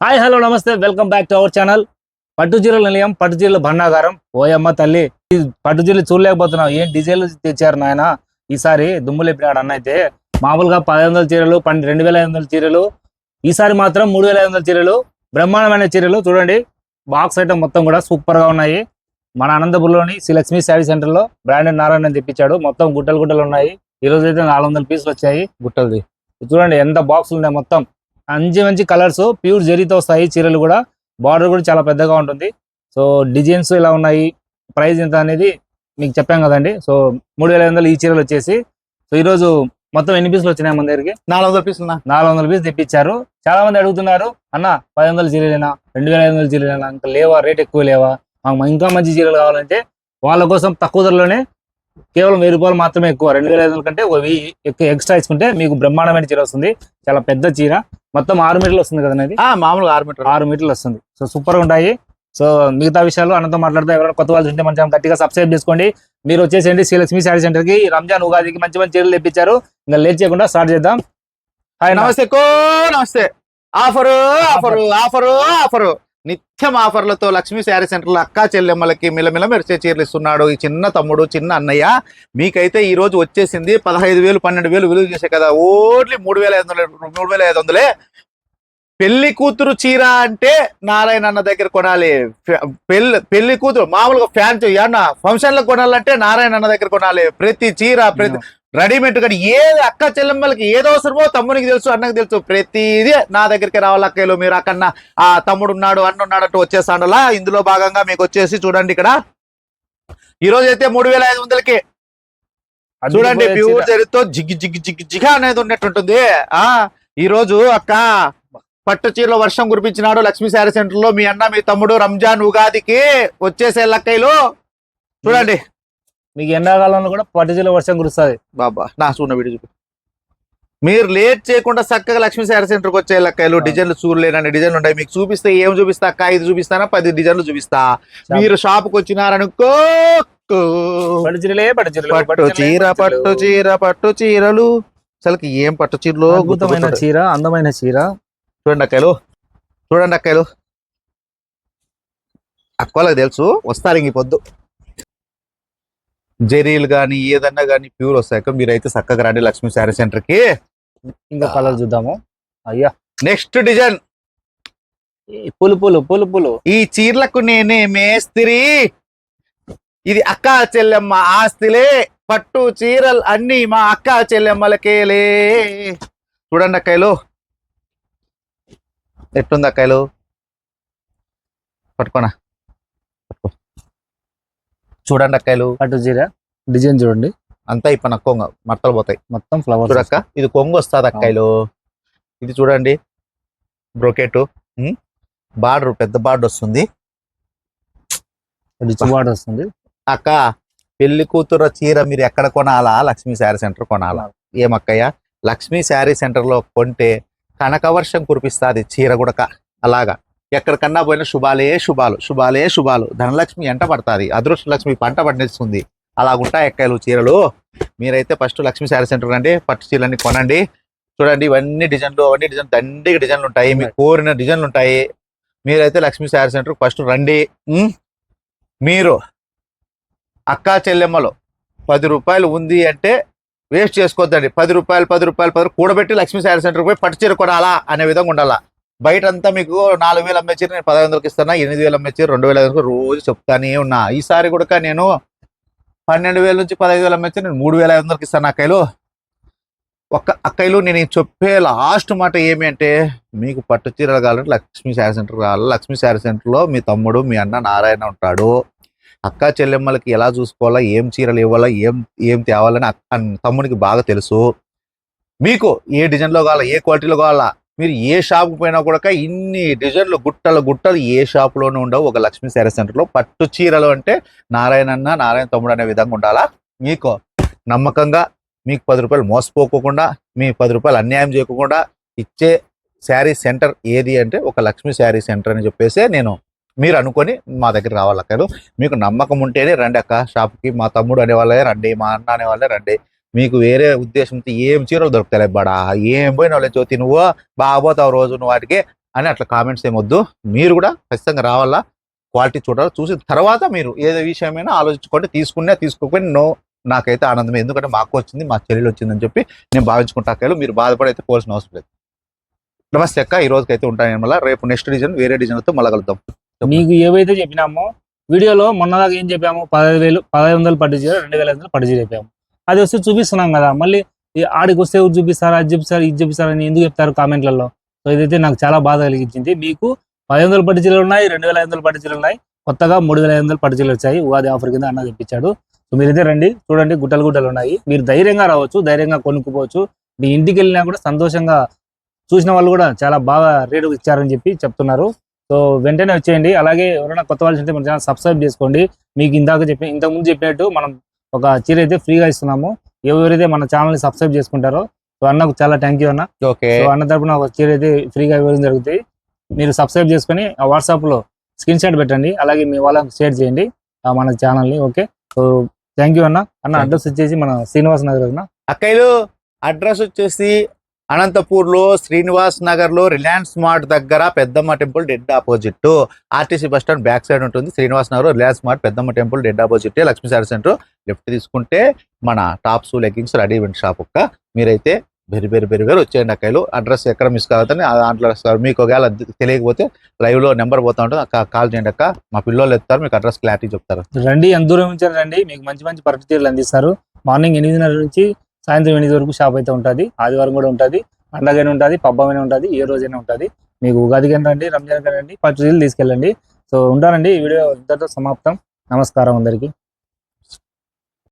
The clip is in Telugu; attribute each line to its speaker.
Speaker 1: హాయ్ హలో నమస్తే welcome back to our channel. పట్టు చీరల నిలయం, పట్టు చీరల భండాగారం. ఓయమ్మ తల్లి, ఈ పట్టు చీరలు చూడలేకపోతున్నావు. ఏం డిజైన్లు తెచ్చారు నాయన. ఈసారి దుమ్ము లేపినాడు అన్న. అయితే మామూలుగా 1500 చీరలు, 2500 చీరలు, ఈసారి మాత్రం 3500 చీరలు, బ్రహ్మాండమైన చీరలు. చూడండి, బాక్స్ ఐటమ్ మొత్తం కూడా సూపర్ గా ఉన్నాయి. మన అనంతపురంలోని శ్రీ లక్ష్మీ శారీ సెంటర్ లో బ్రాండెడ్ నారాయణ తెప్పించాడు. మొత్తం గుట్టలు గుట్టలు ఉన్నాయి. ఈ రోజు అయితే 400 పీసులు వచ్చాయి గుట్టలది. చూడండి ఎంత బాక్సులు ఉన్నాయి. మొత్తం మంచి మంచి కలర్స్, ప్యూర్ జరీతో వస్తాయి చీరలు కూడా. బార్డర్ కూడా చాలా పెద్దగా ఉంటుంది. సో డిజైన్స్ ఇలా ఉన్నాయి. ప్రైస్ ఎంత అనేది మీకు చెప్పాం కదండి. సో 3500 ఈ చీరలు వచ్చేసి. సో ఈ రోజు మొత్తం ఎన్ని పీసులు వచ్చినాయి మన దగ్గరికి?
Speaker 2: 400 పీసులు.
Speaker 1: 400 పీసులు తెప్పించారు. చాలా మంది అడుగుతున్నారు, అన్న 1500 చీరలేనా, 2500 చీరలేనా, ఇంకా లేవా, రేట్ ఎక్కువ లేవా, మాకు ఇంకా మంచి చీరలు కావాలంటే వాళ్ళ కోసం తక్కువ ధరలోనే కేవలం 1000 రూపాయలు మాత్రమే ఎక్కువ. 2500 కంటే 1000 ఎక్స్ట్రా ఇచ్చుకుంటే మీకు బ్రహ్మాండమైన చీర వస్తుంది. చాలా పెద్ద చీర, మొత్తం 6 మీటర్లు వస్తుంది కదా అనేది.
Speaker 2: మామూలుగా 6
Speaker 1: మీటర్లు వస్తుంది. సో సూపర్ గా ఉంటాయి. సో మిగతా విషయాలు అన్నతో మాట్లాడుతూ, ఎవరైనా కొత్త వాళ్ళు ఉంటే మంచిగా గట్టిగా సబ్స్క్రైబ్ చేసుకోండి. మీరు వచ్చేసేయండి శ్రీ లక్ష్మీ శారీ సెంటర్ కి. రంజాన్ ఉగాదికి మంచి మంచి చీరలు తెప్పించారు. ఇంకా లేట్ చేయకుండా స్టార్ట్ చేద్దాం. హాయ్,
Speaker 2: నమస్తే నమస్తే. ఆఫరు ఆఫరు ఆఫరు ఆఫరు నిత్యం ఆఫర్లతో లక్ష్మీ శారీ సెంటర్ లో అక్కా చెల్లెమ్మలకి మిలమిల మెరిసే చీరలు ఇస్తున్నాడు ఈ చిన్న తమ్ముడు, చిన్న అన్నయ్య. మీకైతే ఈ రోజు వచ్చేసింది 15,000 12,000 విలువ చేసే కదా, ఓన్లీ 3,500. పెళ్లి కూతురు చీర అంటే నారాయణ అన్న దగ్గర కొనాలి. పెళ్లి కూతురు మామూలుగా ఫ్యాన్స్ ఏమన్నా ఫంక్షన్లకు కొనాలంటే నారాయణ అన్న దగ్గర కొనాలి. ప్రతి చీర, ప్రతి రెడీమేడ్ కానీ ఏది అక్క చెల్లెమ్మలకి ఏదో అవసరమో తమ్మునికి తెలుసు, అన్నకి తెలుసు, ప్రతిదీ నా దగ్గరికి రావాలి. అక్కలు మీరు అక్కన్న ఆ తమ్ముడు ఉన్నాడు, అన్న ఉన్నాడు అంటూ వచ్చేసాడలా. ఇందులో భాగంగా మీకు వచ్చేసి చూడండి, ఇక్కడ ఈ రోజు అయితే 3,500కి చూడండి, ప్యూర్ జరితో జిగ్గి జిగ్గి జిగ్గి జిగా అనేది ఉన్నట్టుంటుంది. ఈ రోజు అక్క పట్టు చీరలో వర్షం కురిపించినాడు లక్ష్మీ శారీ సెంటర్ లో. మీ అన్న మీ తమ్ముడు రంజాన్ ఉగాదికి వచ్చేసే లక్కయ్యలు చూడండి.
Speaker 1: మీకు ఎండాకాలంలో కూడా పట్టు చీరలో వర్షం కురుస్తుంది.
Speaker 2: బాబా నా చూడ వీడియో చూపి. మీరు లేట్ చేయకుండా చక్కగా లక్ష్మీ శారీ సెంటర్కి వచ్చే లక్కయ్యలు. డిజైన్లు చూడలేనని డిజైన్లు ఉంటాయి. మీకు చూపిస్తే ఏం చూపిస్తా అక్క, 5 చూపిస్తానా 10 డిజైన్లు చూపిస్తా. మీరు షాప్కి వచ్చినారనుకో,
Speaker 1: పట్టు చీరలే పట్టు చీరలు,
Speaker 2: పట్టు చీర పట్టు చీర పట్టు చీరలు. అసలుకి ఏం పట్టు చీరలు,
Speaker 1: అద్భుతమైన చీర, అందమైన చీర.
Speaker 2: చూడండి అక్కలు, చూడండి అక్కలు. అక్కలకు తెలుసు వస్తారు ఇంక పొద్దు. జరీలు కానీ ఏదన్నా కానీ ప్యూర్ వస్తాయి. మీరైతే చక్కగా రండి లక్ష్మీ శారీ సెంటర్ కి.
Speaker 1: ఇంకా కలర్ చూద్దాము. అయ్యా,
Speaker 2: నెక్స్ట్ డిజైన్
Speaker 1: పులు పులు పులు పులు.
Speaker 2: ఈ చీరలకు నేనే మేస్త్రి. ఇది అక్క చెల్లెమ్మ ఆస్తిలే. పట్టు చీరలు అన్ని మా అక్క చెల్లెమ్మలకేలే. చూడండి అక్కలు, ఎట్టుంది అక్కలు, పట్టుకోనా పట్టుకో. చూడండి అక్కలు,
Speaker 1: పట్టు చీర డిజైన్ చూడండి.
Speaker 2: అంతా ఇప్పుడు నాకు కొంగ మట్టలు పోతాయి.
Speaker 1: మొత్తం ఫ్లవర్స్.
Speaker 2: చూడక్క, ఇది కొంగు వస్తుంది అక్కలు. ఇది చూడండి బ్రోకెట్, బార్డర్ పెద్ద బార్డర్ వస్తుంది.
Speaker 1: రిచ్ బార్డర్ వస్తుంది.
Speaker 2: అక్క పెళ్లి కూతురు చీర మీరు ఎక్కడ కొనాలా? లక్ష్మీ శారీ సెంటర్ కొనాలా? ఏమక్కయ్య, లక్ష్మీ శారీ సెంటర్ లో కొంటే కనకవర్షం కురిపిస్తుంది చీర కూడా. అలాగా ఎక్కడికన్నా పోయినా శుభాలే శుభాలు, శుభాలే శుభాలు. ధనలక్ష్మి ఎంట పడుతుంది, అదృష్ట లక్ష్మి పంట పండిస్తుంది. అలాగుంటాయి ఎక్కలు చీరలు. మీరైతే ఫస్ట్ లక్ష్మీ శారీ సెంటర్ రండి, పట్టు చీరలన్నీ కొనండి. చూడండి ఇవన్నీ డిజైన్లు, అవన్నీ డిజైన్ దండిగా డిజైన్లు ఉంటాయి. మీకు కోరిన డిజైన్లు ఉంటాయి. మీరైతే లక్ష్మీ శారీ సెంటర్ ఫస్ట్ రండి. మీరు అక్కా చెల్లెమ్మలో 10 రూపాయలు ఉంది అంటే వేస్ట్ చేసుకోవద్దండి. 10 రూపాయలు కూడబెట్టి లక్ష్మీ శారీ సెంటర్కి పోయి పట్టు చీర కొనాలా అనే విధంగా ఉండాలా. బయట అంతా మీకు 4,000 అమ్మే చీర నేను 1500కి ఇస్తానా, 8,000 అమ్మే చీర 2,500 రోజు చెప్తానే ఉన్నా. ఈసారి కూడా నేను 12,000 నుంచి 15,000 అమ్మే చీర నేను 3,500కి ఇస్తాను అక్కయ్యలు. అక్కయ్యలు నేను చెప్పే లాస్ట్ మాట ఏమి అంటే, మీకు పట్టు చీరలు కావాలంటే లక్ష్మీ శారీ సెంటర్ కావాలి. లక్ష్మీ శారీ సెంటర్లో మీ తమ్ముడు మీ అన్న నారాయణ ఉంటాడు. అక్క చెల్లెమ్మలకి ఎలా చూసుకోవాలా, ఏం చీరలు ఇవ్వాలా, ఏం తేవాలని తమ్మునికి బాగా తెలుసు. మీకు ఏ డిజైన్లో కావాలా, ఏ క్వాలిటీలో కావాలా, మీరు ఏ షాప్కి పోయినా కూడా ఇన్ని డిజైన్లు గుట్టలు ఏ షాప్లోనూ ఉండవు. ఒక లక్ష్మీ శారీ సెంటర్లో పట్టు చీరలు అంటే నారాయణ అన్న, నారాయణ తమ్ముడు అనే విధంగా ఉండాలా. మీకు నమ్మకంగా మీకు 10 రూపాయలు మోసపోకుండా, మీ 10 రూపాయలు అన్యాయం చేయకుండా ఇచ్చే శారీ సెంటర్ ఏది అంటే ఒక లక్ష్మీ శారీ సెంటర్ అని చెప్పేసి మీరు అనుకొని మా దగ్గర రావాలక్కలు. మీకు నమ్మకం ఉంటేనే రండి అక్క షాప్కి. మా తమ్ముడు అనేవాళ్ళే రండి, మా అన్న అనేవాళ్ళే రండి. మీకు వేరే ఉద్దేశంతో ఏం చీరలు దొరుకుతాయి బడా, ఏం పోయిన వాళ్ళే చోతి నువ్వు బాగపోతావు రోజు. నువ్వు వాటికి అని అట్లా కామెంట్స్ ఏమొద్దు. మీరు కూడా ఖచ్చితంగా రావాలా, క్వాలిటీ చూడాలి. చూసిన తర్వాత మీరు ఏదో విషయమైనా ఆలోచించుకోండి. తీసుకోకపోయినా నో, నాకైతే ఆనందమే. ఎందుకంటే మాకు వచ్చింది, మా చెల్లెలు వచ్చిందని చెప్పి నేను భావించుకుంటా. అక్కలు మీరు బాధపడైతే పోవాల్సిన అవసరం లేదు. నమస్తే అక్క, ఈ రోజుకైతే ఉంటాను. మళ్ళీ రేపు నెక్స్ట్ డిజైన్ వేరే డిజైన్తో మళ్ళీ కలుద్దాం.
Speaker 1: మీకు ఏవైతే చెప్పినామో వీడియోలో మొన్నదాకా ఏం చెప్పాము, 1500 పట్టు చీర, 2500 పట్టు చీర చెప్పాము. అది వస్తే చూపిస్తున్నాం కదా, మళ్ళీ ఆడికి వస్తే చూపిస్తారు, అది చూపిస్తారు, ఇది చూపిస్తారు అని ఎందుకు చెప్తారు కామెంట్లలో. సో ఇదైతే నాకు చాలా బాధ కలిగించింది. మీకు 1500 పట్టు చీరలు ఉన్నాయి, 2500 పట్టు చీరలు ఉన్నాయి, కొత్తగా 3500 పట్టు చీరలు వచ్చాయి. ఉగాది ఆఫర్ కింద అన్న తెప్పించాడు. సో మీరైతే రండి, చూడండి, గుట్టలు ఉన్నాయి. మీరు ధైర్యంగా రావచ్చు, ధైర్యంగా కొనుక్కోవచ్చు. మీ ఇంటికి వెళ్ళినా కూడా సంతోషంగా చూసిన వాళ్ళు కూడా చాలా బాగా రేటు ఇచ్చారని చెప్పి చెప్తున్నారు. సో వెంటనే వచ్చేయండి. అలాగే ఎవరైనా కొత్త వాళ్ళు ఉంటే మన ఛానల్ సబ్స్క్రైబ్ చేసుకోండి. మీకు ఇంతకుముందు చెప్పినట్టు మనం ఒక చీర అయితే ఫ్రీగా ఇస్తున్నాము. ఎవరైతే మన ఛానల్ ని సబ్స్క్రైబ్ చేసుకుంటారో సో అన్నకు చాలా థ్యాంక్ యూ అన్న.
Speaker 2: ఓకే,
Speaker 1: సో అన్న తరపున ఒక చీర అయితే ఫ్రీగా ఇవ్వడం జరుగుతుంది. మీరు సబ్స్క్రైబ్ చేసుకుని ఆ వాట్సాప్ లో స్క్రీన్ షాట్ పెట్టండి, అలాగే మీ వాళ్ళకి షేర్ చేయండి మన ఛానల్ ని. ఓకే, సో థ్యాంక్ యూ అన్న. అడ్రస్ వచ్చేసి మన శ్రీనివాస్ నగర్ అన్న.
Speaker 2: అక్కయ్యలు అడ్రస్ వచ్చేసి అనంతపూర్లో శ్రీనివాస్ నగర్లో రిలయన్స్ మార్ట్ దగ్గర పెద్దమ్మ temple dead opposite, RTC bus stand back side ఉంటుంది. శ్రీనివాస్ నగర్ రిలయన్స్ మార్ట్ పెద్దమ్మ temple dead opposite, Lakshmi sari centre. Left తీసుకుంటే మన tops, leggings, ready event shop ఒక్క. మీరైతే బెరి వచ్చేయండి అక్కయ్యలు. అడ్రస్ ఎక్కడ మిస్ కావద్దని దాంట్లో మీకు ఒకవేళ తెలియకపోతే లైవ్ లో నెంబర్ పోతా ఉంటుంది, కాల్ చేయండి అక్క. మా పిల్లలు ఎత్తారు, మీకు అడ్రస్ క్లారిటీ చెప్తారు.
Speaker 1: రండి, ఎంత దూరం నుంచి రండి, మీకు మంచి మంచి పట్టు చీరలు అందిస్తారు. మార్నింగ్ 8:30 నుంచి సాయంత్రం 8 వరకు షాప్ అయితే ఉంటుంది. ఆదివారం కూడా ఉంటుంది, పండగైనా ఉంటుంది, పబ్బమైనా ఉంటుంది, ఏ రోజైనా ఉంటుంది. మీకు ఉగాదికైనా రండి, రంజాన్ రండి, పట్టు చీరలు తీసుకెళ్ళండి. సో ఉంటానండి. ఈ వీడియో ఇంతటితో సమాప్తం. నమస్కారం అందరికీ.